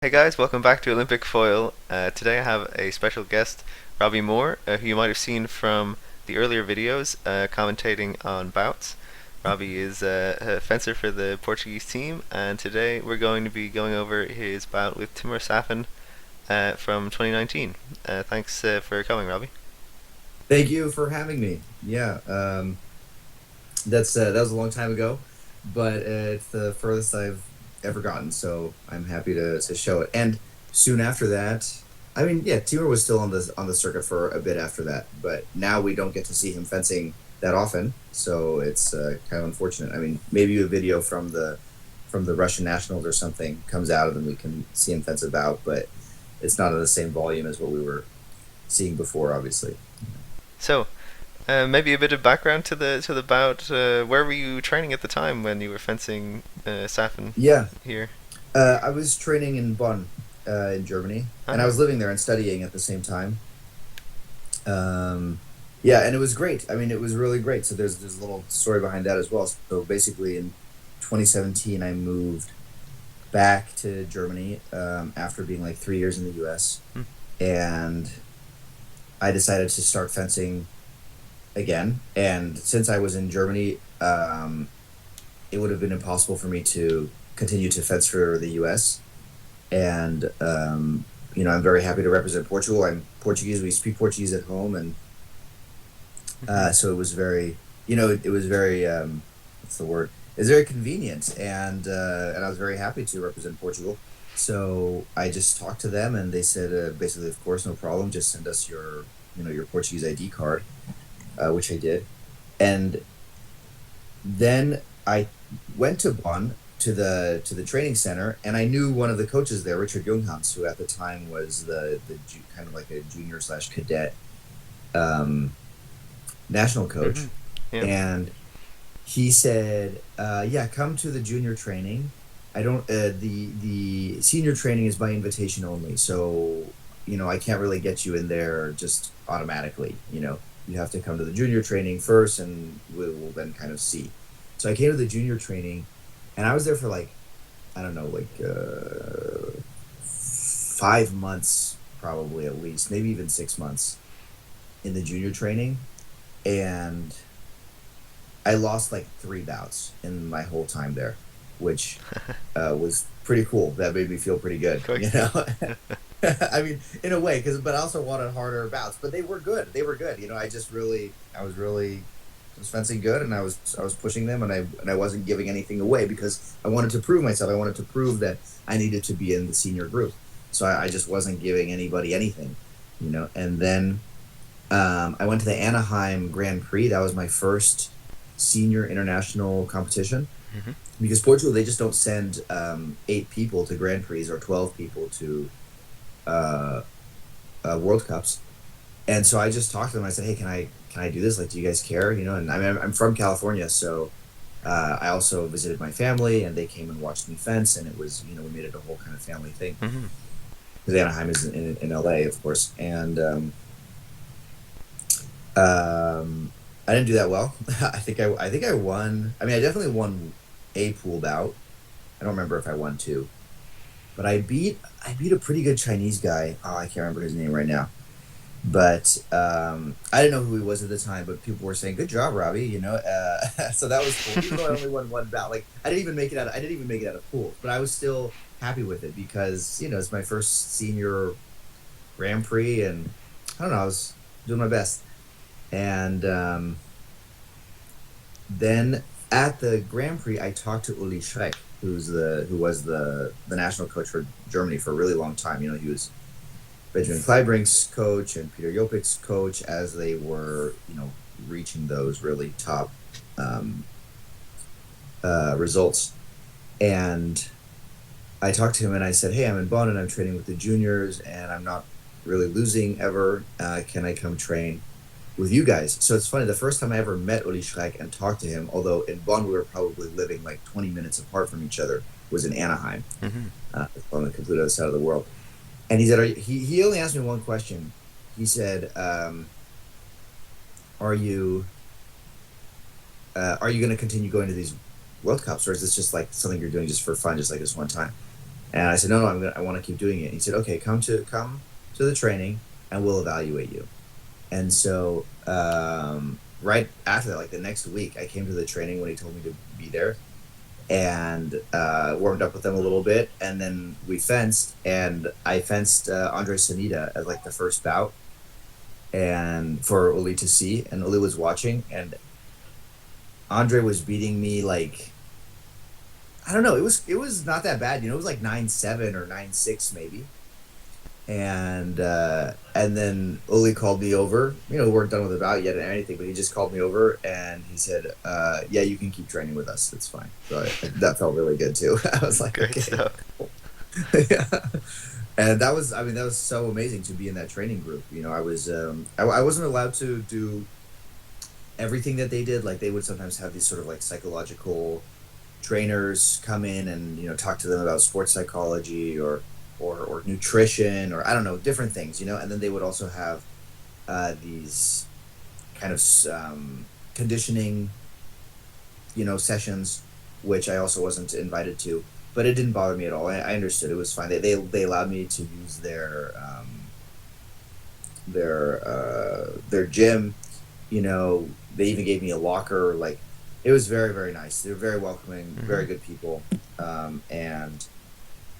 Hey guys, welcome back to Olympic Foil. Today I have a special guest, Robbie Moore, who you might have seen from the earlier videos commentating on bouts. Robbie is a fencer for the Portuguese team, and today we're going to be going over his bout with TImur Safin from 2019. Thanks for coming, Robbie. Thank you for having me. Yeah, that was a long time ago, but it's the furthest I've ever gotten. So I'm happy to show it. And soon after that, I mean, yeah, Timur was still on the circuit for a bit after that, but now we don't get to see him fencing that often. So it's kind of unfortunate. I mean, maybe a video from the Russian nationals or something comes out, and then we can see him fence about, but it's not in the same volume as what we were seeing before, obviously. So, maybe a bit of background to the bout. Where were you training at the time when you were fencing Safin Yeah, here? I was training in Bonn, in Germany, and I Uh-huh. was living there and studying at the same time. Yeah, and it was great. I mean, it was really great. So there's a little story behind that as well. So basically, in 2017, I moved back to Germany after being like 3 years in the U.S. Hmm. and I decided to start fencing again. And since I was in Germany, it would have been impossible for me to continue to fence for the U.S. And I'm very happy to represent Portugal. I'm Portuguese. We speak Portuguese at home, and Mhm. so it was very, it was very, what's the word? It's very convenient, and I was very happy to represent Portugal. So I just talked to them, and they said basically, of course, no problem. Just send us your Portuguese ID card, which I did, and then I went to Bonn to the training center, and I knew one of the coaches there, Richard Junghans, who at the time was kind of like a junior slash cadet um, national coach, Mhm. Yeah. and he said, "Yeah, come to the junior training. I don't. The senior training is by invitation only, so I can't really get you in there just automatically. You have to come to the junior training first, and we'll then kind of see." So I came to the junior training, and I was there for like I don't know, like 5 months probably at least, maybe even 6 months in the junior training, and I lost like three bouts in my whole time there, which was pretty cool. That made me feel pretty good, Quite. I mean, in a way, but I also wanted harder bouts, but they were good. They were good. I was fencing good, and I was pushing them, and I wasn't giving anything away because I wanted to prove myself. I wanted to prove that I needed to be in the senior group, so I just wasn't giving anybody anything. And then I went to the Anaheim Grand Prix. That was my first senior international competition Mhm. because Portugal, they just don't send 8 people to Grand Prix or 12 people to uh, World Cups. And so I just talked to them. I said, "Hey, can I do this? Like, do you guys care? And I mean, I'm from California, so I also visited my family, and they came and watched me fence, and it was we made it a whole kind of family thing Mhm. because Anaheim is in LA, of course, and I didn't do that well. I think I won. I mean, I definitely won a pool bout. I don't remember if I won two, but I beat a pretty good Chinese guy. Oh, I can't remember his name right now. But I didn't know who he was at the time. But people were saying, "Good job, Robbie." So that was cool. Even though I only won one bout, like I didn't even make it out. I didn't even make it out of pools, but I was still happy with it because it's my first senior Grand Prix, and I don't know. I was doing my best, and then at the Grand Prix, I talked to Uli Schreck, who was the national coach for Germany for a really long time. He was Benjamin Kleibrink's coach and Peter Jopik's coach as they were, reaching those really top um, results. And I talked to him and I said, "Hey, I'm in Bonn and I'm training with the juniors and I'm not really losing ever. Can I come train with you guys?" So it's funny. The first time I ever met Uli Schreck and talked to him, although in Bonn we were probably living like 20 minutes apart from each other, was in Anaheim, Mhm. on the complete other side of the world. And he said, he only asked me one question. He said, "Are you going to continue going to these World Cups, or is this just like something you're doing just for fun, just like this one time?" And I said, no, I want to keep doing it. And he said, okay, come to the training, and we'll evaluate you. And so right after that, like the next week, I came to the training when he told me to be there, and warmed up with them a little bit, and then we fenced, and I fenced Andre Sanita as like the first bout, and for Uli to see, and Uli was watching, and Andre was beating me like, I don't know, it was not that bad, it was like 9-7 or 9-6 maybe. And then Uli called me over. We weren't done with the bout yet or anything, but he just called me over and he said, "Yeah, you can keep training with us. It's fine." So that felt really good too. I was like, Great okay, stuff. cool. Yeah. And that was so amazing to be in that training group. I was I wasn't allowed to do everything that they did. Like they would sometimes have these sort of like psychological trainers come in and talk to them about sports psychology or nutrition, or I don't know, different things, and then they would also have these kind of conditioning, sessions, which I also wasn't invited to, but it didn't bother me at all. I understood it was fine. They allowed me to use their gym. They even gave me a locker. Like it was very, very nice. They were very welcoming, very good people, and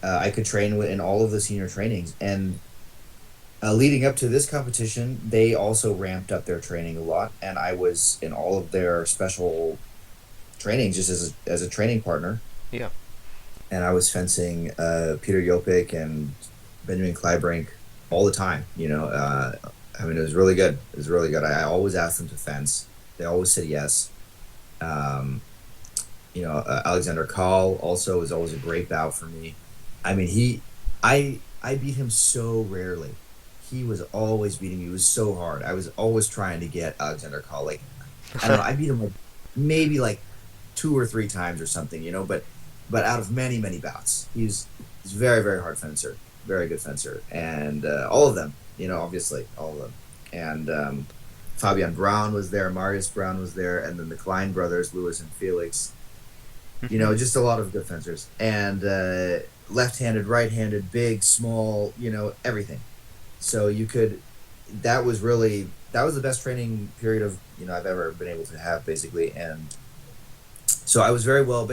I could train in all of the senior trainings. And leading up to this competition, they also ramped up their training a lot, and I was in all of their special trainings just as a training partner. Yeah. And I was fencing Peter Yopik and Benjamin Kleibrink all the time. It was really good. It was really good. I always asked them to fence. They always said yes. Alexander Kahl also was always a great bout for me. I mean, I beat him so rarely. He was always beating me. It was so hard. I was always trying to get Alexander Kahl. Like, I don't know. I beat him like maybe like 2 or 3 times or something, but out of many, many bouts. He's very, very hard fencer, very good fencer, and all of them, obviously all of them. And Fabian Braun was there, Marius Braun was there, and then the Klein brothers, Louis and Felix. Just a lot of good fencers, and left-handed, right-handed, big, small, everything. So that was the best training period of I've ever been able to have, basically. And so I was very well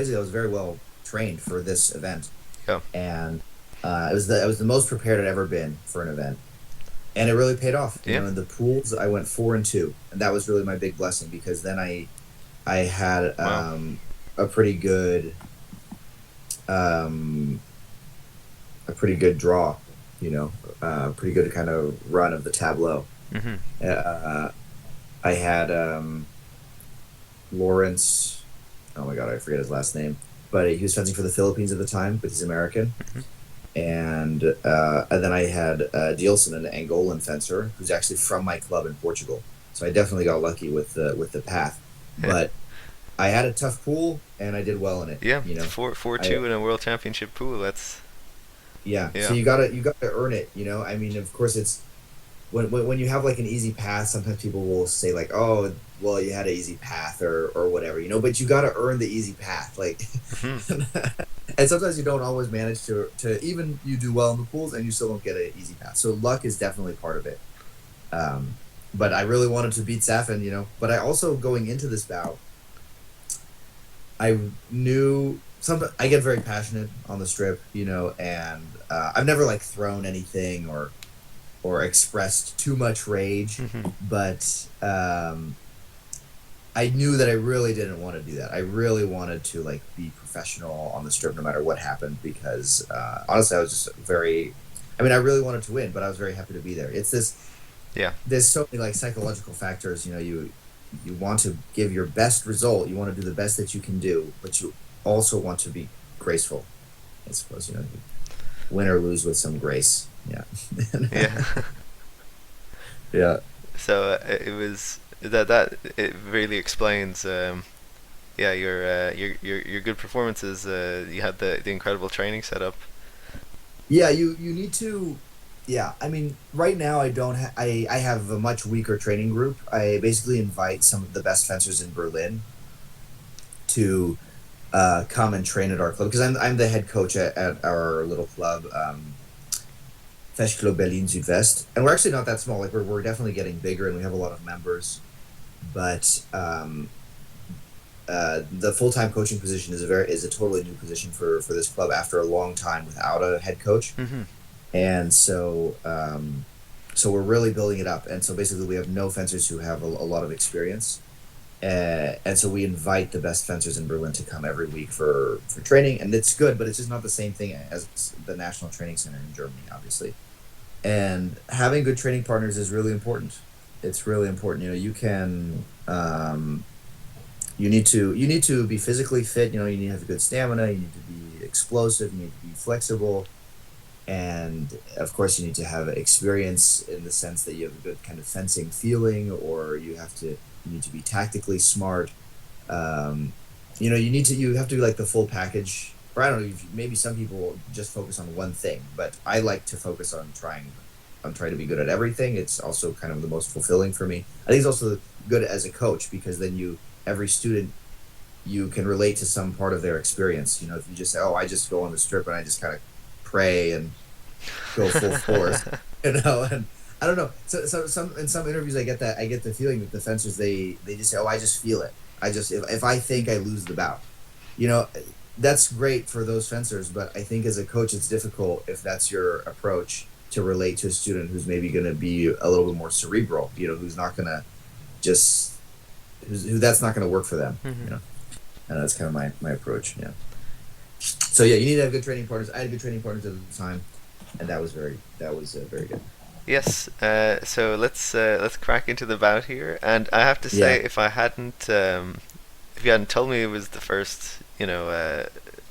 trained for this event. Yeah. And I was the most prepared I'd ever been for an event, and it really paid off. In the pools I went 4-2, and that was really my big blessing, because then I had a pretty good draw, pretty good kind of run of the tableau. I had Lawrence, oh my god, I forget his last name, but he was fencing for the Philippines at the time, but he's American. And then I had Dielson, an Angolan fencer, who's actually from my club in Portugal. So I definitely got lucky with the path. But I had a tough pool, and I did well in it. Yeah, 4-2 in a world championship pool. That's So you gotta earn it. I mean, of course, it's when you have like an easy path. Sometimes people will say like, "Oh, well, you had an easy path," or whatever, But you gotta earn the easy path, like. And sometimes you don't always manage to even you do well in the pools, and you still don't get an easy path. So luck is definitely part of it. But I really wanted to beat Safin, But I also, going into this bout, I knew I get very passionate on the strip, and I've never like thrown anything or expressed too much rage, but I knew that I really didn't want to do that. I really wanted to like be professional on the strip no matter what happened, because honestly, I was just I really wanted to win, but I was very happy to be there. It's this. Yeah. There's so many like psychological factors. You want to give your best result. You want to do the best that you can do, but you also want to be graceful. I suppose win or lose with some grace. Yeah. Yeah. Yeah. So it was that it really explains. Your good performances. You had the incredible training setup. Yeah, you need to. Yeah, I mean, right now I have a much weaker training group. I basically invite some of the best fencers in Berlin to come and train at our club because I'm the head coach at our little club, Fencing Berlin Südwest, and we're actually not that small. Like we're definitely getting bigger, and we have a lot of members. But the full time coaching position is a totally new position for this club after a long time without a head coach, and so we're really building it up. And so basically, we have no fencers who have a lot of experience. And so we invite the best fencers in Berlin to come every week for training, and it's good, but it's just not the same thing as the National Training Center in Germany, obviously. And having good training partners is really important. It's really important. You know, you can you need to be physically fit. You know, you need to have good stamina. You need to be explosive. You need to be flexible, and of course, you need to have experience in the sense that you have a good kind of fencing feeling, or you need to be tactically smart. You know, you have to be like the full package. Or I don't know, maybe some people just focus on one thing, but I like to focus on trying to be good at everything. It's also kind of the most fulfilling for me. I think it's also good as a coach because then every student, you can relate to some part of their experience. You know, if you just say, oh, I just go on the strip and I just kind of pray and go full force, you know, and I don't know. So in some interviews, I get the feeling that the fencers, they just say, oh, I just feel it. If I think I lose the bout, you know, that's great for those fencers. But I think as a coach, it's difficult if that's your approach to relate to a student who's maybe going to be a little bit more cerebral, you know, who's not going to who that's not going to work for them, you know, and that's kind of my approach. Yeah. So yeah, you need to have good training partners. I had good training partners at the time, and that was very good. Yes. So let's crack into the bout here. And I have to say, if you hadn't told me it was the first, you know,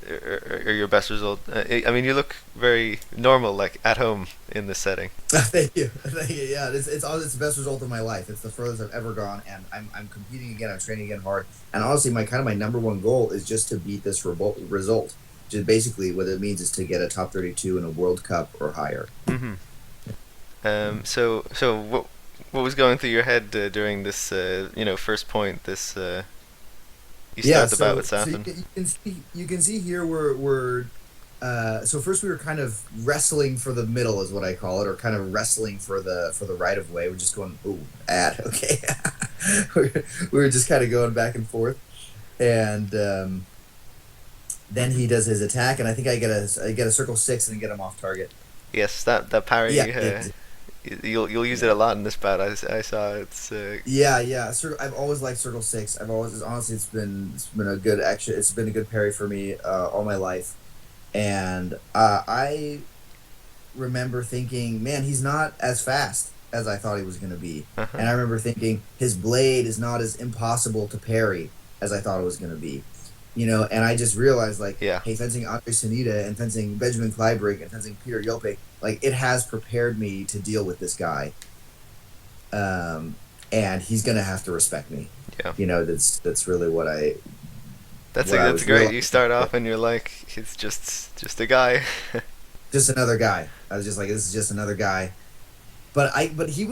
or your best result, I mean, you look very normal, like at home in this setting. Thank you. Yeah, it's the best result of my life. It's the furthest I've ever gone, and I'm competing again. I'm training again hard, and honestly, my number one goal is just to beat this result. Just basically, what it means is to get a top 32 in a World Cup or higher. So what was going through your head during this, you know, first point? This you start the bout with Safin. So you can see here we're so first we were kind of wrestling for the middle, is what I call it, or kind of wrestling for the right of way. We're just going okay. we were just kind of going back and forth, and then he does his attack, and I think I get a circle 6 and get him off target. Yes, that parry. Yeah, you'll use it a lot in this bout. I saw it's. Yeah. I've always liked circle 6. Honestly, it's been a good action. It's been a good parry for me all my life, and I remember thinking, man, he's not as fast as I thought he was going to be, and I remember thinking his blade is not as impossible to parry as I thought it was going to be. You know, and I just realized, like, hey, fencing Andre Sanita and fencing Benjamin Kleibrich and fencing Peter Jopek, like, it has prepared me to deal with this guy. And he's gonna have to respect me. Yeah. You know, that's really what I. That's great. You start off and you're like, it's just a guy. Just another guy. I was just like, this is just another guy. But he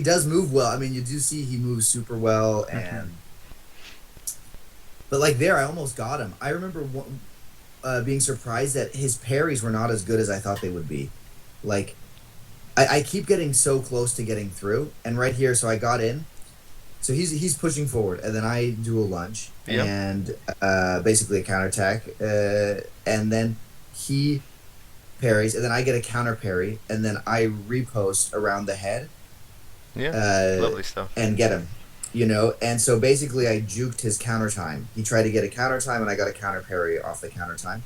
does move well. I mean, you do see he moves super well, and. But like there, I almost got him. I remember being surprised that his parries were not as good as I thought they would be. Like, I keep getting so close to getting through, and right here, so I got in. So he's pushing forward, and then I do a lunge and basically a counterattack, and then he parries, and then I get a counter parry, and then I repost around the head. Yeah, lovely stuff. And get him. You know, and so basically I juked his counter time. He tried to get a counter time, and I got a counter parry off the counter time,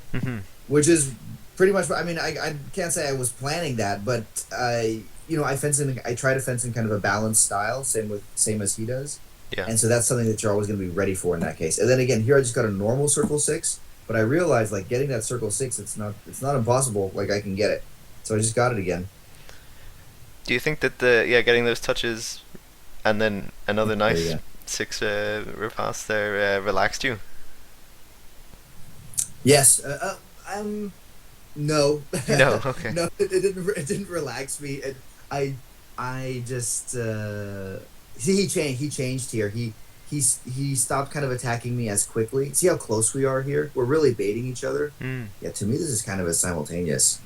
which is pretty much. I mean, I can't say I was planning that, but you know, I try to fence in kind of a balanced style, same as he does. Yeah. And so that's something that you're always going to be ready for in that case. And then again, here I just got a normal circle 6, but I realized like getting that circle 6, it's not impossible. Like I can get it, so I just got it again. Do you think that getting those touches and then another nice 6 riposte there relaxed you? Yes. No. No. Okay. No, it didn't relax me. I just he changed here. He he stopped kind of attacking me as quickly. See how close we are here? We're really baiting each other. Mm. Yeah, to me this is kind of a simultaneous.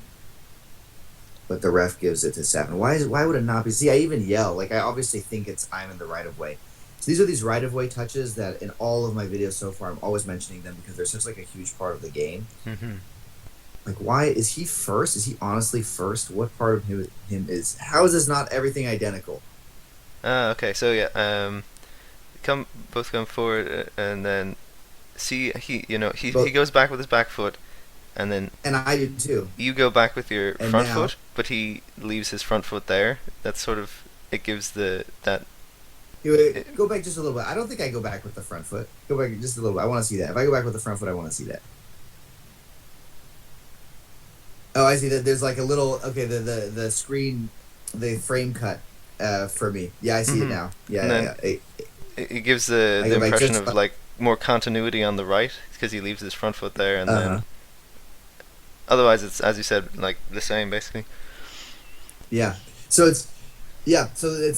But the ref gives it to Safin. Why would it not be? See, I even yell. Like, I obviously think I'm in the right of way. So these are these right of way touches that in all of my videos so far, I'm always mentioning them because they're such like a huge part of the game. Mm-hmm. Like, why is he first? Is he honestly first? What part of him is? How is this not everything identical? Okay, so yeah, both come forward, and then see he goes back with his back foot, and then And I do too. you go back with your And front now- foot, but he leaves his front foot there. That's sort of, it gives that. Go back just a little bit. I don't think I go back with the front foot. Go back just a little bit. I want to see that. If I go back with the front foot, I want to see that. Oh, I see that. There's like a little. Okay, the screen, the frame cut for me. Yeah, I see it now. Yeah, And yeah. then- It gives the I go back impression just of like more continuity on the right because he leaves his front foot there, and then otherwise it's, as you said, like the same basically. Yeah. So it's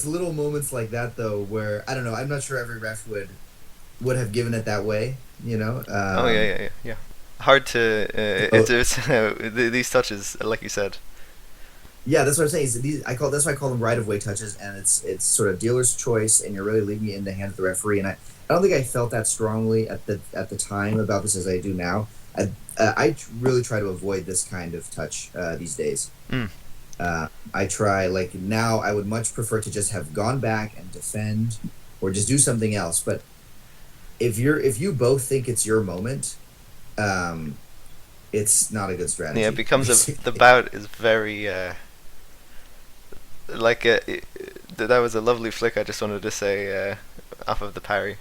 little moments like that though where I don't know. I'm not sure every ref would have given it that way. You know. Oh yeah. Hard to it's these touches, like you said. Yeah, that's what I'm saying. That's why I call them right of way touches, and it's sort of dealer's choice, and you're really leaving it in the hands of the referee. And I don't think I felt that strongly at the time about this as I do now. I really try to avoid this kind of touch these days. Mm. I try, like, now I would much prefer to just have gone back and defend, or just do something else. But if you both think it's your moment, it's not a good strategy. Yeah, it becomes the bout is very that was a lovely flick. I just wanted to say off of the parry.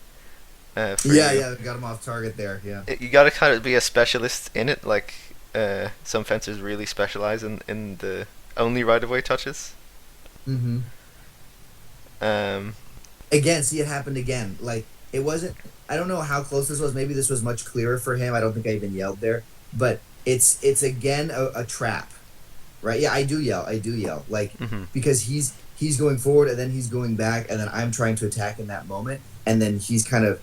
Yeah, got him off target there. Yeah, You gotta kind of be a specialist in it. Like some fencers really specialize in the only right of way touches. Mm-hmm. Again, see, it happened again. Like, it wasn't. I don't know how close this was. Maybe this was much clearer for him. I don't think I even yelled there. But it's again a trap, right? Yeah, I do yell, like, because he's going forward and then he's going back and then I'm trying to attack in that moment and then he's kind of,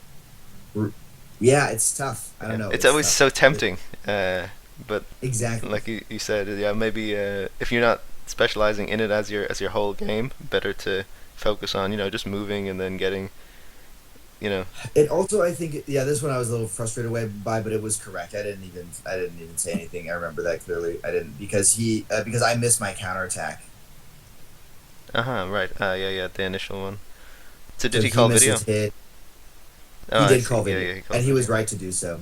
yeah, it's tough. I don't know. It's always tough. so tempting, but exactly, like you said, yeah, maybe if you're not specializing in it as your whole game, better to focus on just moving and then getting. It also, I think, yeah, this one I was a little frustrated by, but it was correct. I didn't even say anything. I remember that clearly. I didn't because I missed my counterattack. Right. Yeah. The initial one. So did So he call missed video? his hit. Oh, He I did see. call video, he called and he was video. right to do so.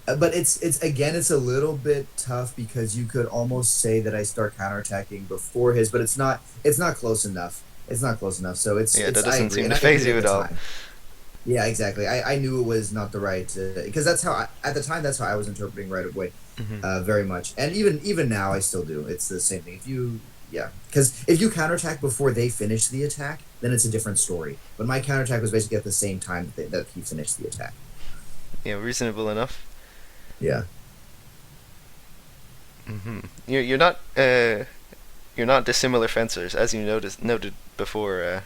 But it's a little bit tough because you could almost say that I start counterattacking before his, but it's not close enough. It's not close enough. So it's Yeah, that I doesn't agree, seem and to I agree phase you at at the all. time. Yeah, exactly. I knew it was not the right because that's how at the time that's how I was interpreting right away, very much. And even now I still do. It's the same thing. Because if you counterattack before they finish the attack, then it's a different story. But my counterattack was basically at the same time that he finished the attack. Yeah, reasonable enough. Yeah. You're not dissimilar fencers, as you noted before.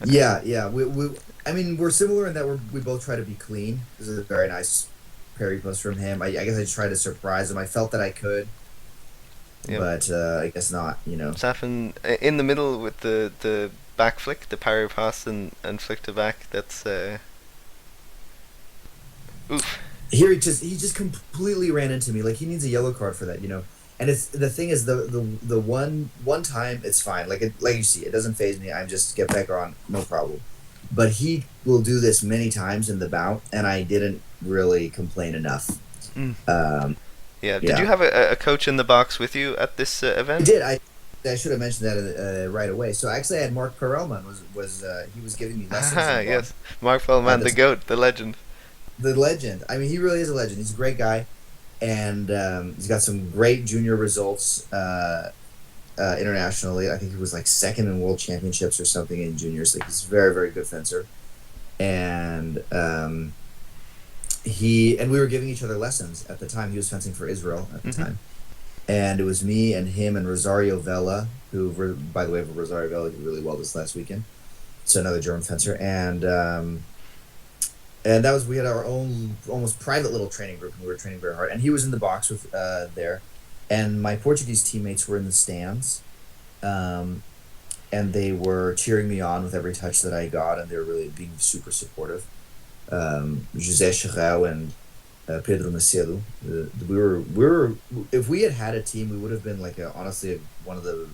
Yeah. I mean, we're similar in that we both try to be clean. This is a very nice parry post from him. I guess I just tried to surprise him. I felt that I could, but I guess not. Safin in the middle with the back flick, the parry pass and flick to back. That's oof. Here he just completely ran into me. Like, he needs a yellow card for that, And it's the thing is the one time it's fine. Like you see, it doesn't phase me. I just get back on, no problem. But he will do this many times in the bout, and I didn't really complain enough. Yeah. Did you have a coach in the box with you at this event? I did. I should have mentioned that right away. So actually, I had Mark Perelman he was giving me lessons. Yes, Mark Perelman, the GOAT, the legend. The legend. I mean, he really is a legend. He's a great guy, and he's got some great junior results internationally. I think he was like second in world championships or something in juniors. Like, he's a very, very good fencer, and we were giving each other lessons at the time. He was fencing for Israel at the time, and it was me and him and Rosario Vela, who, by the way, Rosario Vela did really well this last weekend. So another German fencer, and And that was we had our own almost private little training group, and we were training very hard. And he was in the box with there, and my Portuguese teammates were in the stands, um, and they were cheering me on with every touch that I got, and they were really being super supportive. José Chirau and Pedro Macedo. We were if we had had a team, we would have been like honestly one of the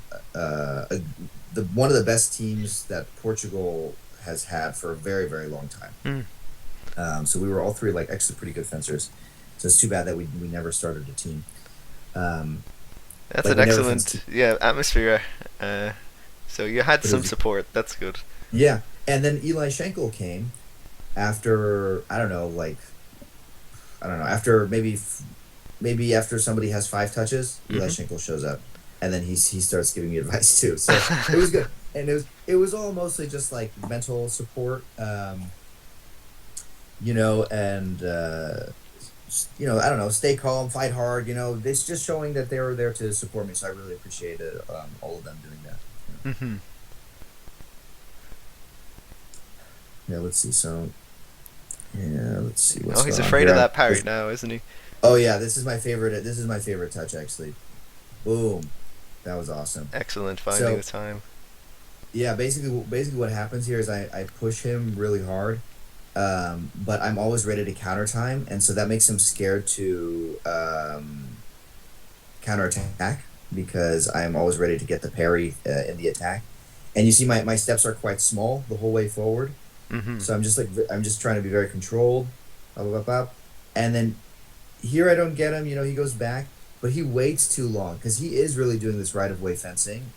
one of the best teams that Portugal has had for a very very long time. Mm. So we were all three like actually pretty good fencers. So it's too bad that we never started a team. Um, That's like an we never fenced. excellent, yeah, atmosphere. So you had But it some was support. That's good. yeah. And then Eli Schenkel came after I don't know like I don't know after maybe after somebody has 5 touches, Eli Hmm. Schenkel shows up, and then he starts giving me advice too. So it was good, and it was all mostly just like mental support, and I don't know, stay calm, fight hard. It's just showing that they were there to support me. So I really appreciated all of them doing that. Hmm. Yeah, let's see. So yeah, let's see Oh, what's he's going on afraid here. of that parry now, isn't he? Oh yeah, this is my favorite. This is my favorite touch actually. Boom, that was awesome. Excellent finding So the time. yeah, basically what happens here is I push him really hard, but I'm always ready to counter time, and so that makes him scared to counterattack because I'm always ready to get the parry in the attack. And you see my steps are quite small the whole way forward, Hmm. so I'm just trying to be very controlled, and then here I don't get him. He goes back, but he waits too long because he is really doing this right of way fencing,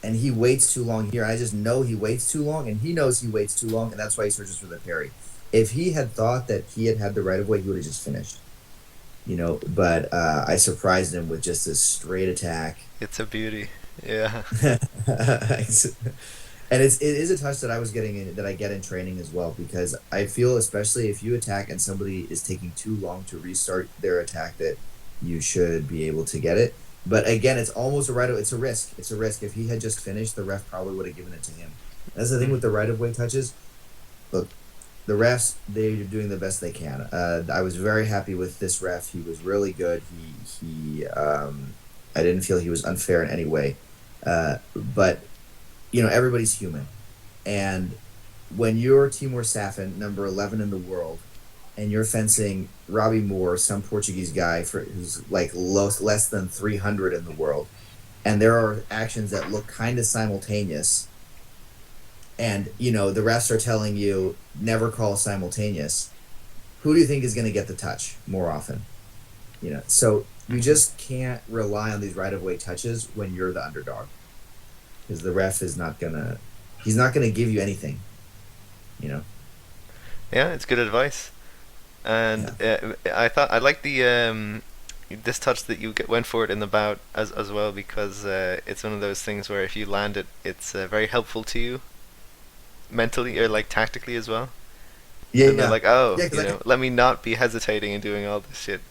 and he waits too long here. I just know he waits too long, and he knows he waits too long, and that's why he searches for the parry. If he had thought that he had the right of way, he would have just finished. But I surprised him with just this straight attack. It's a beauty. Yeah. And it is a touch that I was getting in that I get in training as well because I feel especially if you attack and somebody is taking too long to restart their attack that you should be able to get it. But again, it's almost it's a risk. It's a risk. If he had just finished, the ref probably would have given it to him. That's the thing with the right of way touches. Look, the refs, they're doing the best they can. I was very happy with this ref. He was really good. I didn't feel he was unfair in any way. But everybody's human, and when you're Timur Safin, number 11 in the world, and you're fencing Robbie Moore, some Portuguese guy who's like less than 300 in the world, and there are actions that look kind of simultaneous, and the refs are telling you never call simultaneous. Who do you think is going to get the touch more often? So you just can't rely on these right of way touches when you're the underdog, because the ref is not gonna he's not gonna give you anything. Yeah, it's good advice. And Yeah. I thought I like the this touch that you went for it in the bout as well because it's one of those things where if you land it, it's very helpful to you mentally or like tactically as well. Yeah, And they're yeah, like, oh, yeah. Because let me not be hesitating and doing all this shit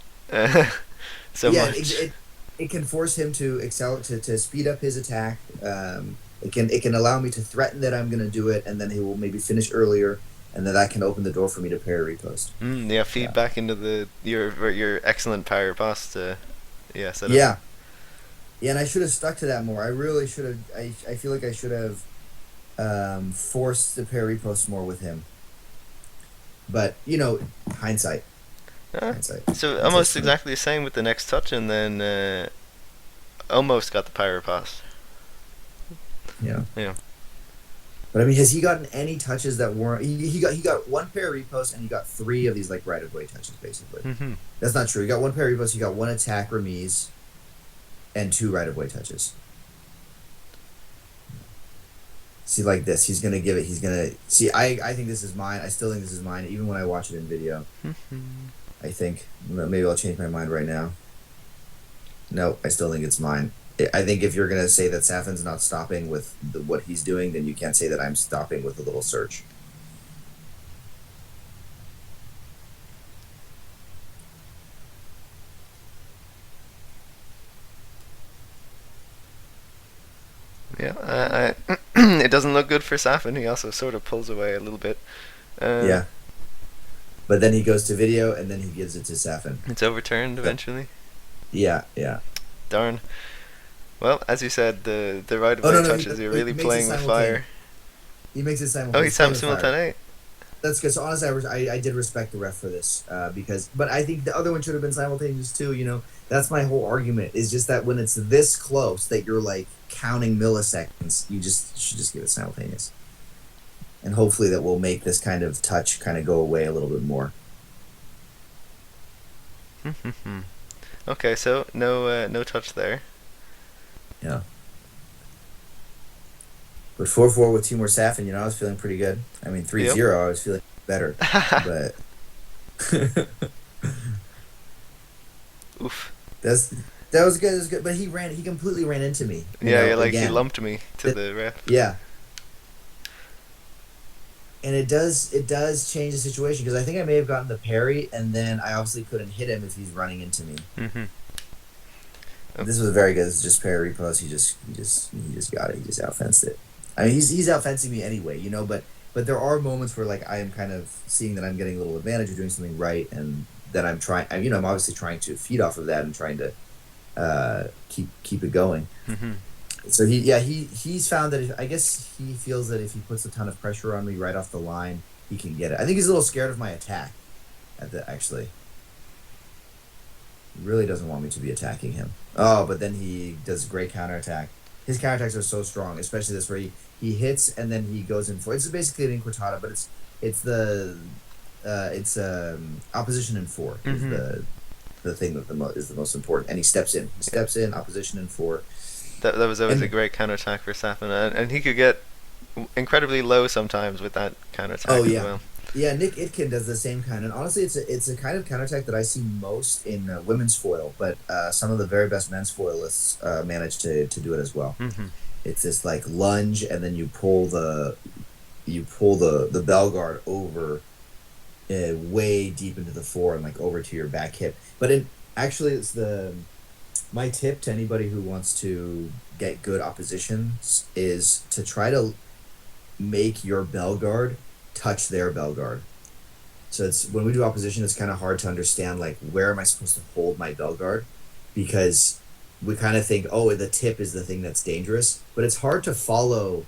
so yeah, much. it can force him to excel to speed up his attack. It can allow me to threaten that I'm gonna do it, and then he will maybe finish earlier, and then that can open the door for me to parry repost. Yeah, Yeah, feedback into your excellent power boss to set up. yeah, yeah. And I should have stuck to that more. I really should have. I feel like I should have forced the parry post more with him. But hindsight, Uh, hindsight, so hindsight's almost 20. exactly the same with the next touch, and then almost got the power pass. Yeah. Yeah. But I mean, has he gotten any touches that weren't? He got one pair repost and he got 3 of these like right of way touches basically. Hmm. That's not true. He got one pair repost. He got 1 attack remise, and 2 right of way touches. See, like this, he's gonna give it. He's gonna see. I think this is mine. I still think this is mine, even when I watch it in video. I think maybe I'll change my mind right now. No, I still think it's mine. I think if you're gonna say that Safin's not stopping with what he's doing, then you can't say that I'm stopping with a little search. Yeah, it doesn't look good for Safin. He also sort of pulls away a little bit. Uh, Yeah. But then he goes to video, and then he gives it to Safin. It's overturned eventually. Yeah, yeah. Darn. Well, as you said, the right of Oh way no, no, touches. You're really he makes it playing with simultaneous. fire. He makes it Oh, he's simultaneous. simultaneous. That's good. So honestly, I did respect the ref for this because, but I think the other one should have been simultaneous too. You know, that's my whole argument. Is just that when it's this close that you're like counting milliseconds, you should just give it simultaneous, and hopefully that will make this kind of touch kind of go away a little bit more. Okay, so no touch there. Yeah. But 4-4 with TImur Safin, you know, I was feeling pretty good. I mean, 3-0, Yep. I was feeling better. But Oof. that was good. That was good. But he completely ran into me. Yeah, Know, like again. he lumped me to the ref. Yeah. And it does change the situation because I think I may have gotten the parry, and then I obviously couldn't hit him if he's running into me. This was very good. This is just parry repost. He just got it. He just outfenced it. I mean, he's outfencing me anyway, you know. But there are moments where like I am kind of seeing that I'm getting a little advantage or doing something right, and that I'm trying. You know, I'm obviously trying to feed off of that and trying to keep it going. So he's found that I guess he feels that if he puts a ton of pressure on me right off the line, he can get it. I think he's a little scared of my attack. Actually, he really doesn't want me to be attacking him. Oh, but then he does great counterattack. His counterattacks are so strong, especially this where he hits and then he goes in for it's basically an inquadrata, but it's opposition in 4 is the thing that is the most important. And he steps in. Opposition in 4. That was always a great counterattack for Safin, and he could get incredibly low sometimes with that counterattack Oh as yeah, well. yeah. Nick Itkin does the same kind, and honestly, it's a kind of counterattack that I see most in women's foil, but some of the very best men's foilists manage to do it as well. It's this like lunge, and then you pull the bell guard over way deep into the 4 and like over to your back hip. But actually, it's my tip to anybody who wants to get good oppositions is to try to make your bell guard touch their bell guard. So it's when we do opposition, it's kind of hard to understand like where am I supposed to hold my bell guard, because we kind of think, oh, the tip is the thing that's dangerous, but it's hard to follow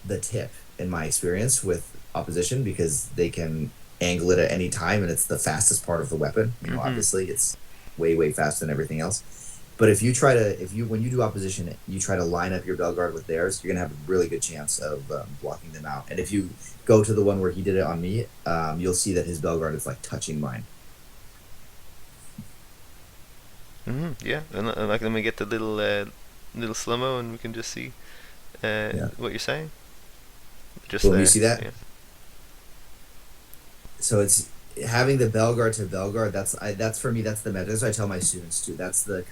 the tip in my experience with opposition because they can angle it at any time and it's the fastest part of the weapon. You know, obviously it's way faster than everything else. But when you do opposition, you try to line up your bell guard with theirs, you're gonna have a really good chance of blocking them out. And if you go to the one where he did it on me, you'll see that his bell guard is like touching mine. Yeah, and like let me get the little slow mo, and we can just see what you're saying. Just Boom, there. you see that? Yeah. So it's having the bell guard to bell guard. That's for me. That's the metric. That's what I tell my students too. That's the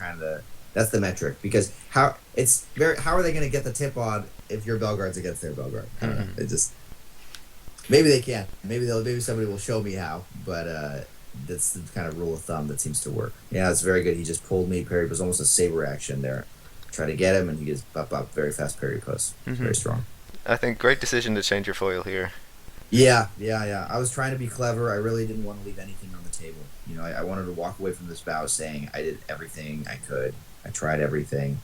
metric, because how are they going to get the tip on if your bell guard's against their bell guard? I don't know. It just maybe they can. Maybe somebody will show me how. But that's the kind of rule of thumb that seems to work. Yeah, it's very good. He just pulled me. Parry. It was almost a saber action there. Try to get him, and he gets up very fast parry post. Very strong. I think great decision to change your foil here. Yeah. I was trying to be clever. I really didn't want to leave anything on the table. You know, I wanted to walk away from this bout saying I did everything I could. I tried everything.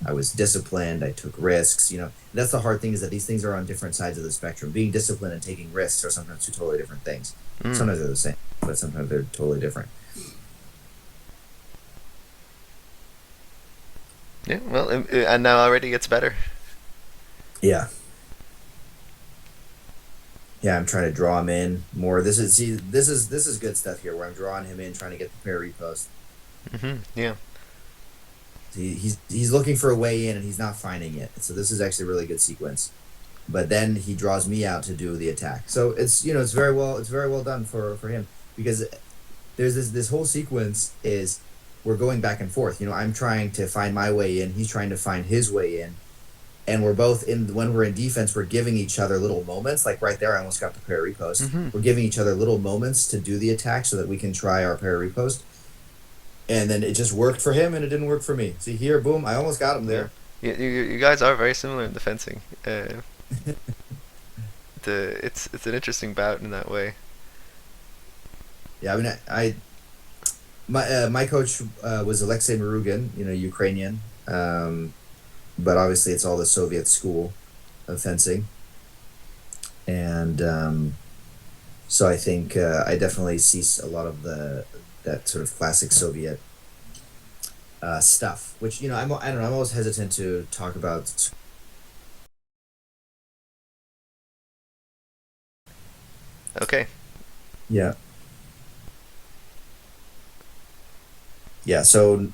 I was disciplined. I took risks. You know, that's the hard thing, is that these things are on different sides of the spectrum. Being disciplined and taking risks are sometimes two totally different things. Sometimes they're the same, but sometimes they're totally different. Yeah, well, and now already it's better. Yeah. Yeah, I'm trying to draw him in more. This is good stuff here, where I'm drawing him in, trying to get the parry post. Yeah. He's looking for a way in and he's not finding it. So this is actually a really good sequence. But then he draws me out to do the attack. So it's very well done for him, because there's this whole sequence is we're going back and forth. You know, I'm trying to find my way in, he's trying to find his way in. And we're both when we're in defense, we're giving each other little moments. Like right there, I almost got the parry post. We're giving each other little moments to do the attack so that we can try our parry post. And then it just worked for him, and it didn't work for me. See here, boom! I almost got him there. Yeah, you guys are very similar in the fencing. It's an interesting bout in that way. Yeah, I mean, my coach was Alexei Marugin, Ukrainian, but obviously it's all the Soviet school of fencing, and so I think I definitely see a lot of that sort of classic Soviet stuff, which I don't know, I'm always hesitant to talk about. Okay. Yeah, yeah. So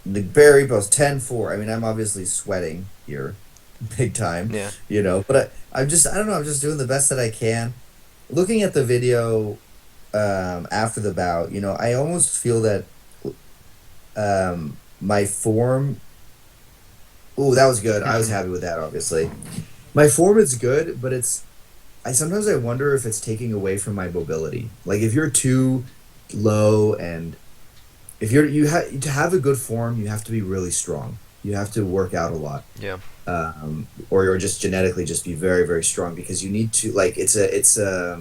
the Barry goes 10-4. I mean, I'm obviously sweating here, big time, Yeah. But I don't know. I'm just doing the best that I can. Looking at the video after the bout, I almost feel that my form. Oh, that was good. I was happy with that. Obviously, my form is good, but I sometimes I wonder if it's taking away from my mobility. Like if you're too low, and if to have a good form, you have to be really strong. You have to work out a lot. Yeah. Or just genetically just be very, very strong, because you need to, like, it's a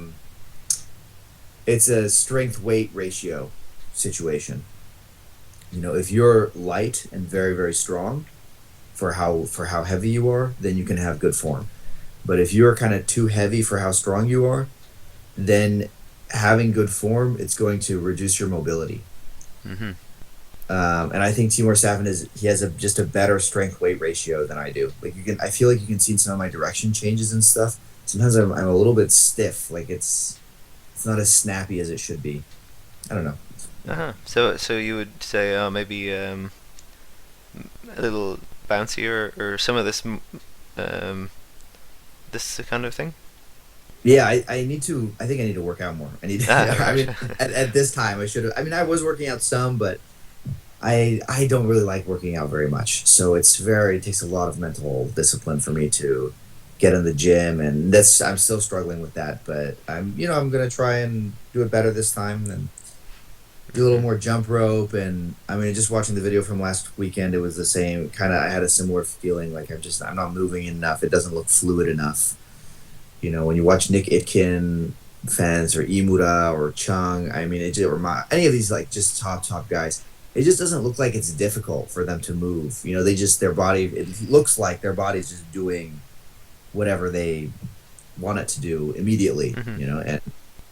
strength weight ratio situation. If you're light and very, very strong for how heavy you are, then you can have good form. But if you're kind of too heavy for how strong you are, then having good form, it's going to reduce your mobility. Mm-hmm. And I think TImur Safin has just a better strength weight ratio than I do. Like I feel like you can see in some of my direction changes and stuff. Sometimes I'm a little bit stiff. Like it's not as snappy as it should be. I don't know. Uh-huh. So you would say maybe a little bouncier, or some of this this kind of thing? Yeah, I need to. I think I need to work out more. I need to. I mean, Right. at this time, I should have. I mean, I was working out some, but I don't really like working out very much. So it takes a lot of mental discipline for me to get in the gym, and I'm still struggling with that. But I'm gonna try and do it better this time, and do a little more jump rope. And I mean, just watching the video from last weekend, it was the same kind of. I had a similar feeling, like I'm not moving enough. It doesn't look fluid enough. When you watch Nick Itkin fans, or Imura or Chung, I mean, or any of these, like, just top guys, it just doesn't look like it's difficult for them to move. It looks like their body's just doing whatever they want it to do immediately. Mm-hmm. And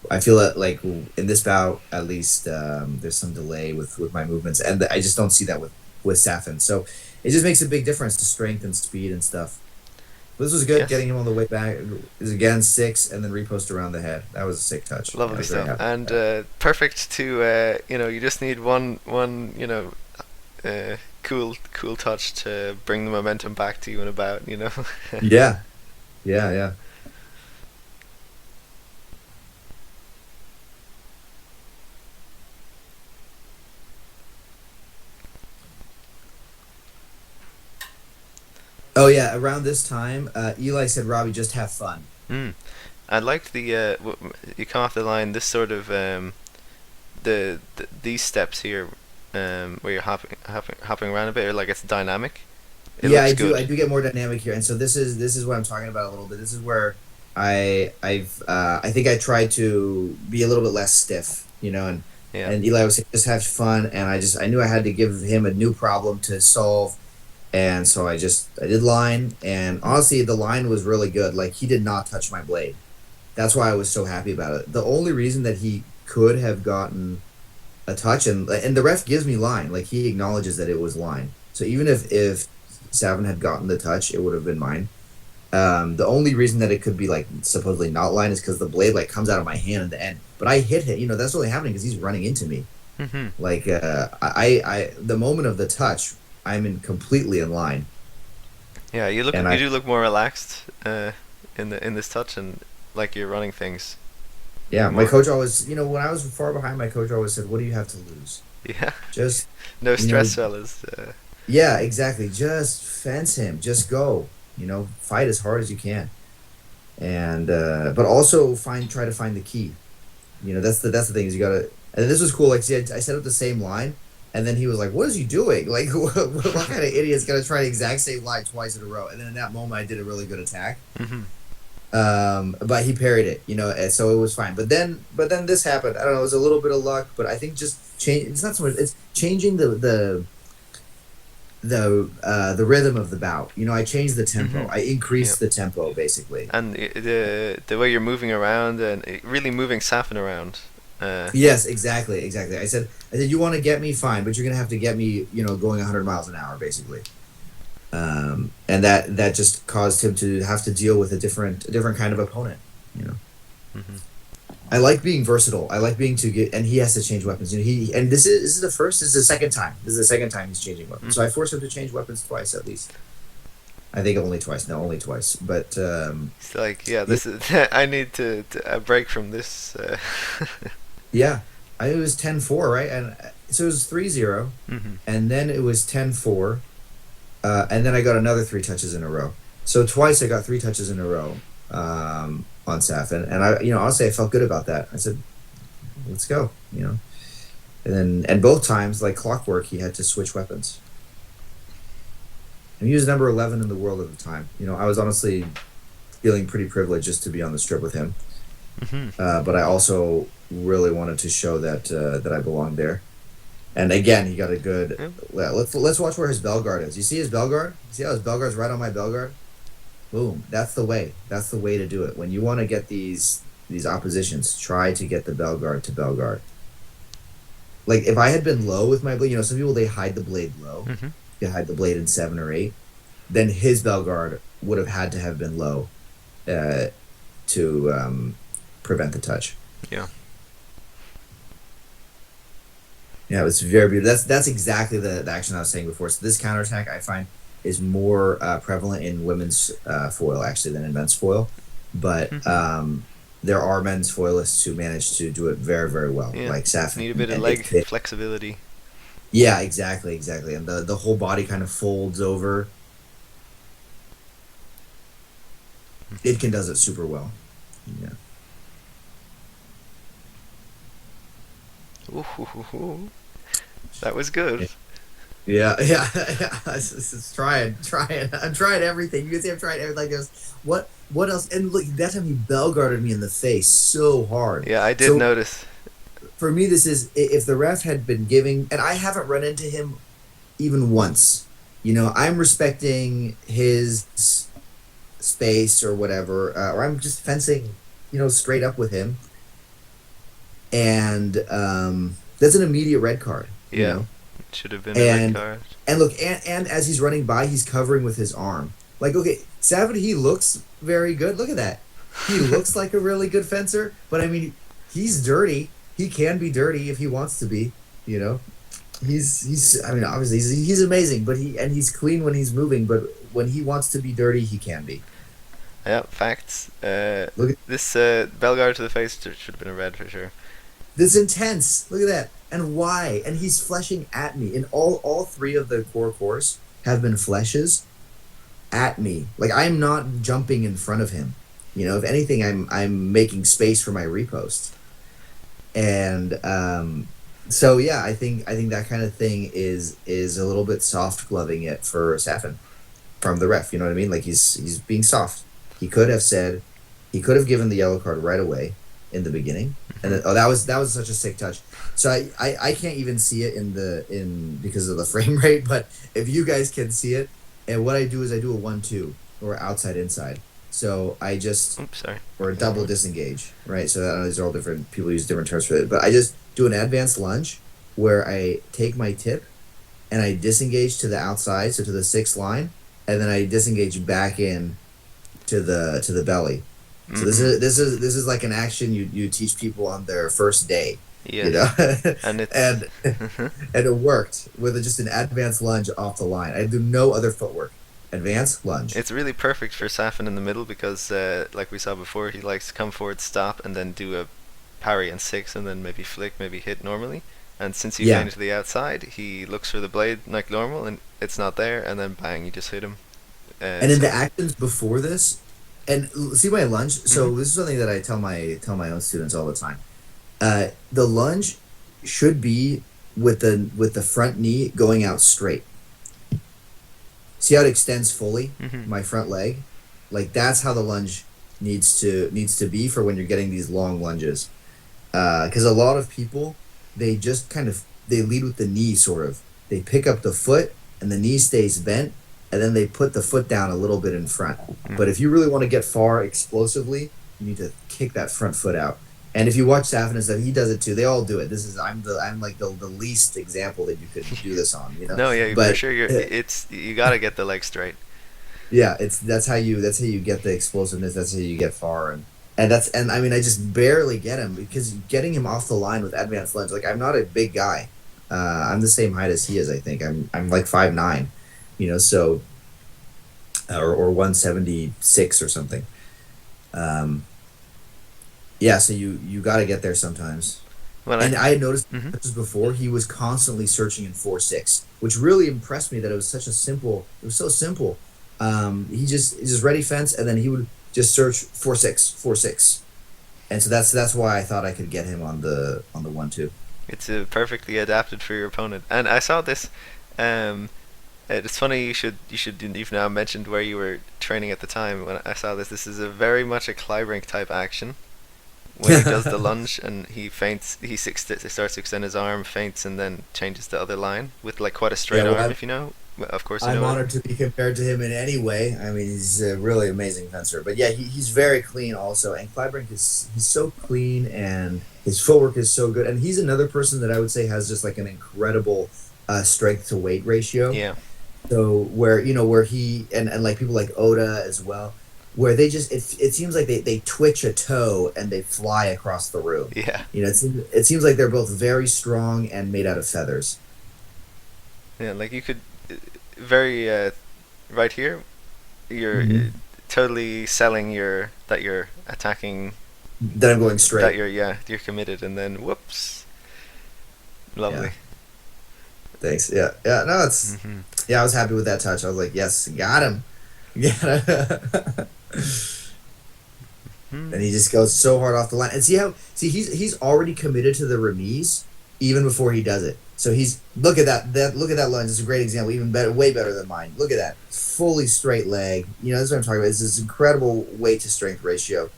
I feel that, like, in this bout, at least, there's some delay with my movements, and I just don't see that with Safin. So it just makes a big difference to strength and speed and stuff. This was good, Yes. getting him on the way back. Is again 6, and then repost around the head. That was a sick touch. Lovely stuff, and perfect to you just need one cool touch to bring the momentum back to you in a bout. Yeah, yeah. Oh yeah, around this time, Eli said, "Robbie, just have fun." Mm. I liked the you come off the line, this sort of these steps here, where you're hopping around a bit, or like it's dynamic. Yeah, Looks I do. good. I do get more dynamic here, and so this is what I'm talking about a little bit. This is where I think I tried to be a little bit less stiff, and Yeah. and Eli was saying, just have fun, and I knew I had to give him a new problem to solve. And so I did line, and honestly, the line was really good. Like, he did not touch my blade. That's why I was so happy about it. The only reason that he could have gotten a touch, and the ref gives me line, like, he acknowledges that it was line. So even if Savin had gotten the touch, it would have been mine. The only reason that it could be, like, supposedly not line is because the blade, like, comes out of my hand at the end. But I hit him. That's only happening because he's running into me. Mm-hmm. Like, the moment of the touch, I'm completely in line. Yeah, you do look more relaxed in this touch, and like you're running things. Yeah, my coach always, when I was far behind, my coach always said, "What do you have to lose? Yeah. Just No stress, fellas. Yeah, exactly. Just fence him. Just go. Fight as hard as you can, and but also try to find the key. That's the thing, is you gotta. And this was cool. Like, see, I set up the same line. And then he was like, "What is he doing? Like, what kind of idiot's gonna try the exact same line twice in a row?" And then in that moment, I did a really good attack. Mm-hmm. But he parried it, and so it was fine. But then this happened. I don't know. It was a little bit of luck, but I think just change. It's not so much. It's changing the rhythm of the bout. I changed the tempo. I increased the tempo basically. And the way you're moving around and really moving Safin around. Yes, exactly. I said, you want to get me, fine, but you're gonna have to get me, going 100 miles an hour, basically. And that just caused him to have to deal with a different kind of opponent. Mm-hmm. I like being versatile. I like being and he has to change weapons. This is the first. This is the second time. This is the second time he's changing weapons. So I forced him to change weapons twice at least. I think only twice. No, only twice. But it's like, this is. I need to a break from this. Yeah, it was 10-4, right? And so it was 3-0, and then it was 10-4, and then I got another 3 touches in a row. So twice I got 3 touches in a row on Safin, and honestly, I felt good about that. I said, "Let's go," and both times, like clockwork, he had to switch weapons. And he was number 11 in the world at the time. I was honestly feeling pretty privileged just to be on the strip with him. But I also really wanted to show that I belonged there. And again, he got a good. Let's watch where his bell guard is. You see his bell guard? See how his bell guard's right on my bell guard? Boom! That's the way. That's the way to do it. When you want to get these oppositions, try to get the bell guard to bell guard. Like if I had been low with my blade, some people they hide the blade low. They hide the blade in 7 or 8. Then his bell guard would have had to have been low, to prevent the touch. Yeah. Yeah, it was very beautiful. That's exactly the action I was saying before. So this counterattack I find is more prevalent in women's foil actually than in men's foil, but there are men's foilists who manage to do it very, very well, like Safin. Need a bit of leg flexibility. Yeah, exactly, and the whole body kind of folds over. Idkin does it super well. Yeah. Ooh, that was good. Yeah. It's trying. I'm trying everything. You can see I'm trying everything. Like this. What else? And look, that time he bell guarded me in the face so hard. Yeah, I did notice. For me, this is if the ref had been giving, and I haven't run into him even once. I'm respecting his space or whatever, or I'm just fencing, straight up with him. And that's an immediate red card. Yeah, it should have been a red card. And look, and as he's running by, he's covering with his arm. Like, okay, Safin, he looks very good. Look at that. He looks like a really good fencer, but I mean, he's dirty. He can be dirty if he wants to be. He's. I mean, obviously, he's amazing, but he's clean when he's moving. But when he wants to be dirty, he can be. Yeah, facts. Look at this bell guard to the face should have been a red for sure. This is intense. Look at that. And why? And he's fleshing at me. And all 3 of the core cores have been fleshes at me. Like I'm not jumping in front of him. If anything, I'm making space for my repost. And so yeah, I think that kind of thing is a little bit soft gloving it for Safin from the ref. You know what I mean? Like he's being soft. He could have given the yellow card right away in the beginning, and then, that was such a sick touch. So I can't even see it in because of the frame rate, but if you guys can see it, and what I do is I do a 1-2 or outside inside. So I just or a double disengage, right? So that these are all different. People use different terms for it, but I just do an advanced lunge where I take my tip and I disengage to the outside, so to the 6th line, and then I disengage back in to the belly. So this is like an action you teach people on their first day. Yeah. And it worked with just an advanced lunge off the line. I do no other footwork. Advance lunge. It's really perfect for Safin in the middle because, like we saw before, he likes to come forward, stop, and then do a parry and 6, and then maybe flick, maybe hit normally. And since you came to the outside, he looks for the blade like normal, and it's not there, and then bang, you just hit him. And in the actions before this, and see my lunge. So this is something that I tell my own students all the time. The lunge should be with the front knee going out straight. See how it extends fully, my front leg? Like that's how the lunge needs to be for when you're getting these long lunges. Because a lot of people, they just kind of they lead with the knee, sort of. They pick up the foot and the knee stays bent, and then they put the foot down a little bit in front. But if you really want to get far explosively, you need to kick that front foot out. And if you watch Safin and stuff, he does it too. They all do it. I'm like the least example that you could do this on. No, yeah, but for sure. You gotta get the leg straight. yeah, that's how you get the explosiveness. That's how you get far, and I mean I just barely get him because getting him off the line with advanced lunge. Like I'm not a big guy. I'm the same height as he is. I think I'm like 5'9", so or 176 or something. Yeah, so you got to get there sometimes. And I had noticed just before he was constantly searching in 4-6, which really impressed me that it was such a simple. It was so simple. He just ready fence, and then he would just search 4-6, 4-6, and so that's why I thought I could get him on the 1-2. It's perfectly adapted for your opponent. And I saw this. It's funny you've now mentioned where you were training at the time. When I saw this is very much a Kleibrink type action. When he does the lunge and he feints, he starts to extend his arm, feints, and then changes the other line with like quite a straight arm. If you know, of course. I'm honored to be compared to him in any way. I mean, he's a really amazing fencer. But yeah, he's very clean also. And Kleibrink he's so clean, and his footwork is so good. And he's another person that I would say has just like an incredible strength to weight ratio. Yeah. So where he and like people like Oda as well, where they just it seems like they twitch a toe and they fly across the room. Yeah. It seems like they're both very strong and made out of feathers. Yeah, like you could very right here, you're totally selling that you're attacking. That I'm going straight. That you're committed, and then whoops. Lovely. Yeah. Thanks. Yeah. No, it's I was happy with that touch. I was like, yes, got him. And he just goes so hard off the line. And he's already committed to the remise even before he does it. So look at that lunge. It's a great example, even better, way better than mine. Look at that, fully straight leg. That's what I'm talking about. It's this incredible weight to strength ratio.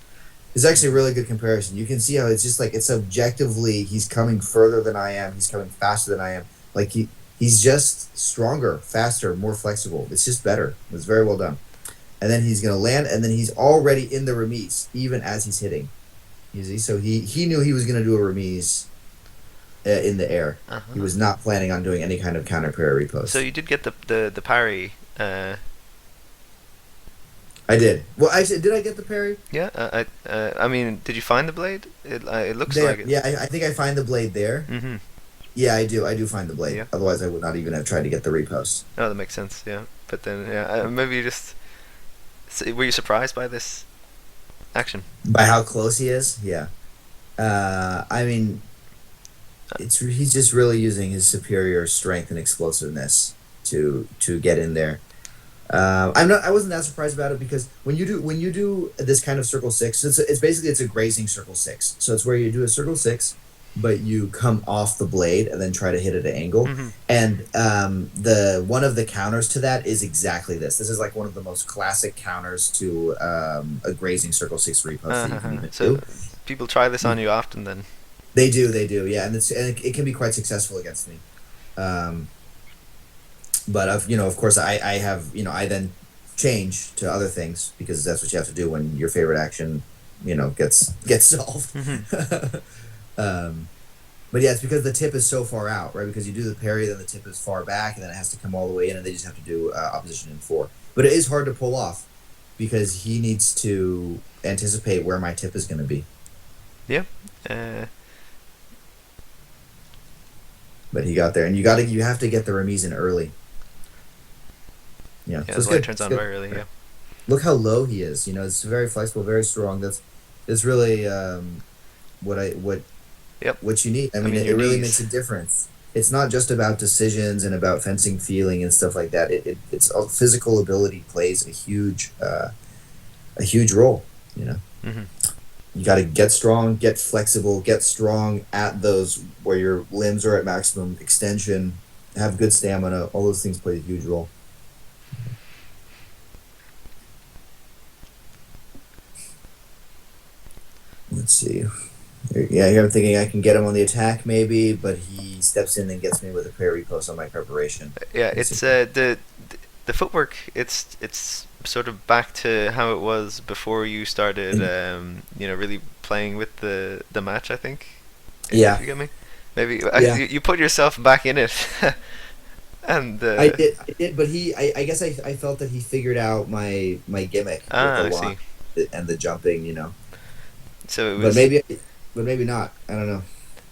It's actually a really good comparison. You can see how it's just like it's objectively he's coming further than I am. He's coming faster than I am. Like he's just stronger, faster, more flexible. It's just better. It's very well done. And then he's going to land, and then he's already in the remise, even as he's hitting. You see? So he knew he was going to do a remise in the air. He was not planning on doing any kind of counter parry repost. So you did get the parry. I did. Well, did I get the parry? Yeah. I mean, did you find the blade? It looks there, like it. Yeah, I think I find the blade there. Mm-hmm. Yeah, I do. I do find the blade. Yeah. Otherwise, I would not even have tried to get the repost. Oh, that makes sense. Yeah, but then maybe you just were you surprised by this action? By how close he is? Yeah. I mean, he's just really using his superior strength and explosiveness to get in there. I wasn't that surprised about it because when you do this kind of circle six, it's basically a grazing circle six. So it's where you do a circle six, but you come off the blade and then try to hit at an angle. And the one of the counters to that is exactly this. This is like one of the most classic counters to a grazing circle six repost that you can even do. People try this on you often then. They do, yeah, and it can be quite successful against me. But of course, I have I then change to other things because that's what you have to do when your favorite action, gets solved. But yeah, it's because the tip is so far out, right? Because you do the parry, then the tip is far back, and then it has to come all the way in, and they just have to do opposition in 4. But it is hard to pull off because he needs to anticipate where my tip is going to be. Yeah. But he got there, and you have to get the remise in early. Yeah, so the light turns on very early. Yeah. Look how low he is. It's very flexible, very strong. That's really what you need. I mean, it really makes a difference. It's not just about decisions and about fencing feeling and stuff like that. It's physical ability plays a huge role. You got to get strong, get flexible, get strong at those where your limbs are at maximum extension, have good stamina. All those things play a huge role. Let's see. Yeah, here I'm thinking I can get him on the attack maybe, but he steps in and gets me with a parry post on my preparation. Yeah, it's Basically. the footwork. It's sort of back to how it was before you started. And Really playing with the match. I think, if yeah, you get me. Maybe yeah. you put yourself back in it, and I did, but I guess I felt that he figured out my gimmick with the I line see. and the jumping, So it But was. maybe not. I don't know.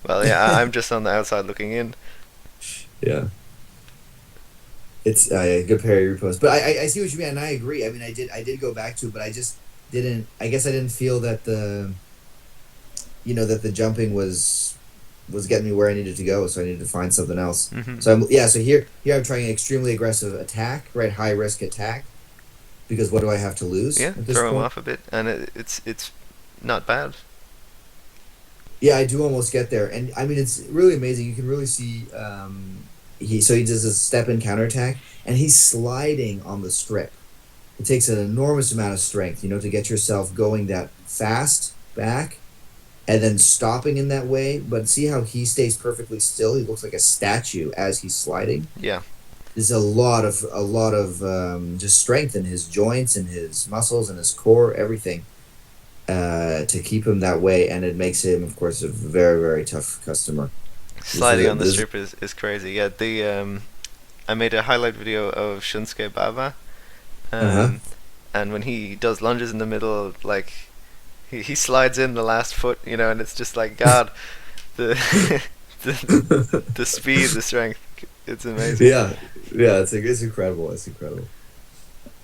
Well, yeah, I'm just on the outside looking in. Yeah, it's a good parry repost. But I see what you mean, and I agree. I mean, I did go back to it, but I just didn't. I guess I didn't feel that the jumping was getting me where I needed to go, so I needed to find something else. Hmm. So here I'm trying an extremely aggressive attack, right, high risk attack, because what do I have to lose Yeah, at this throw him point? off a bit, and it's not bad. Yeah, I do almost get there, and I mean it's really amazing. You can really see he does a step in counterattack, and he's sliding on the strip. It takes an enormous amount of strength, to get yourself going that fast back, and then stopping in that way. But see how he stays perfectly still. He looks like a statue as he's sliding. Yeah, There's a lot of just strength in his joints and his muscles and his core, everything, to keep him that way, and it makes him, of course, a very very tough customer. This is sliding a, on the this. strip is crazy. Yeah, the I made a highlight video of Shunsuke Baba, Uh-huh. um, and when he does lunges in the middle, like he slides in the last foot, and it's just like God, the the speed, the strength, it's amazing. Yeah, yeah, it's incredible. It's incredible.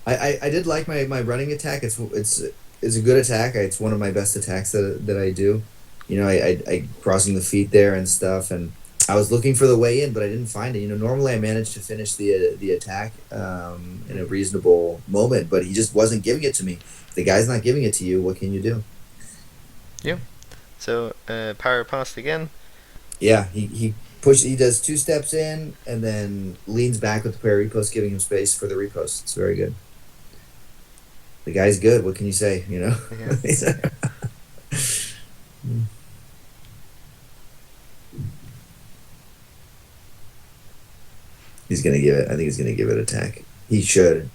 I did like my running attack. It's a good attack. It's one of my best attacks that I do. I crossing the feet there and stuff, and I was looking for the way in, but I didn't find it. Normally I managed to finish the attack in a reasonable moment, but he just wasn't giving it to me. If the guy's not giving it to you, what can you do? Yeah. So power past again. Yeah, he does two steps in and then leans back with the pair repost, giving him space for the repost. It's very good. The guy's good. What can you say? Yeah. He's gonna give it. I think he's gonna give it attack. He should.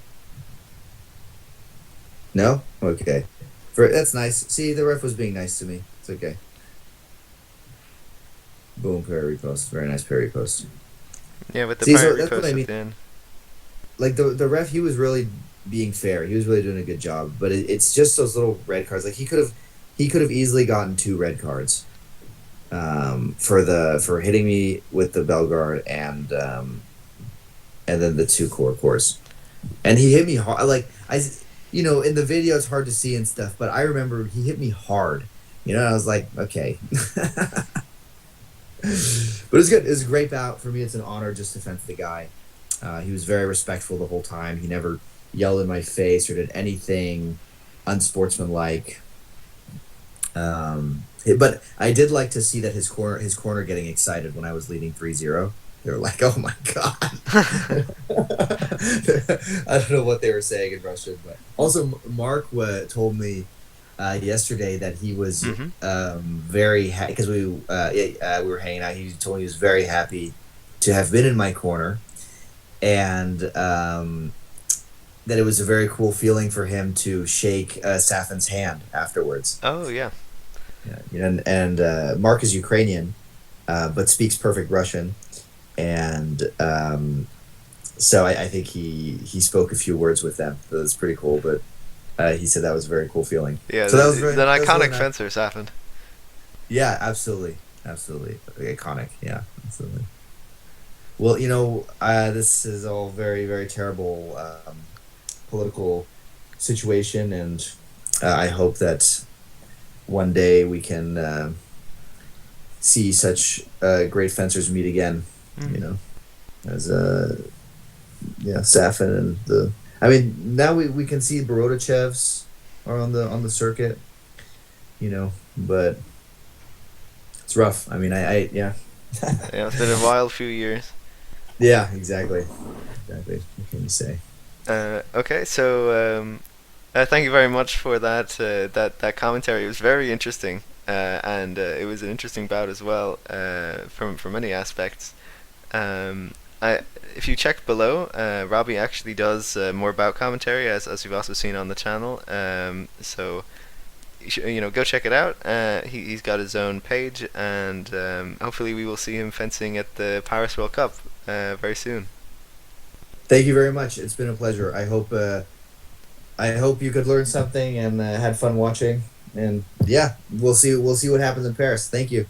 No. Okay. That's nice. See, the ref was being nice to me. It's okay. Boom, parry post. Very nice parry post. Yeah, with the See, power so that's what repost I at mean. the end. Like the ref, he was really being fair. He was really doing a good job. But it's just those little red cards. Like he could have easily gotten two red cards. For hitting me with the bell guard and then the two cores. And he hit me hard. Like in the video it's hard to see and stuff, but I remember he hit me hard. And I was like, okay. But it's good. It was a great bout for me. It's an honor just to fence the guy. He was very respectful the whole time. He never yelled in my face or did anything unsportsmanlike. But I did like to see that his corner getting excited when I was leading 3-0. They were like, "Oh my god!" I don't know what they were saying in Russian, but also Mark told me yesterday that he was Hmm. very happy because we were hanging out. He told me he was very happy to have been in my corner, and that it was a very cool feeling for him to shake Safin's hand afterwards. Oh yeah. Yeah, and Mark is Ukrainian, but speaks perfect Russian, and so I think he spoke a few words with them. So that's pretty cool. But he said that was a very cool feling. Yeah, So the that was really iconic nice. fencer Safin. Yeah, absolutely, absolutely iconic. Yeah, absolutely. Well, this is all very very terrible political situation, and I hope that one day we can see such great fencers meet again. You Mm. know, as Safin and the. I mean, now we can see Borodachevs are on the circuit. But it's rough. I mean, I yeah. Yeah, it's been a wild few years. Yeah, exactly. Exactly. What can you say? Okay, so thank you very much for that commentary. It was very interesting. and it was an interesting bout as well, from many aspects. I If you check below, Robbie actually does more bout commentary, as you've also seen on the channel. So go check it out. He's got his own page, and hopefully we will see him fencing at the Paris World Cup very soon. Thank you very much. It's been a pleasure. I hope you could learn something and had fun watching. And yeah, we'll see what happens in Paris. Thank you.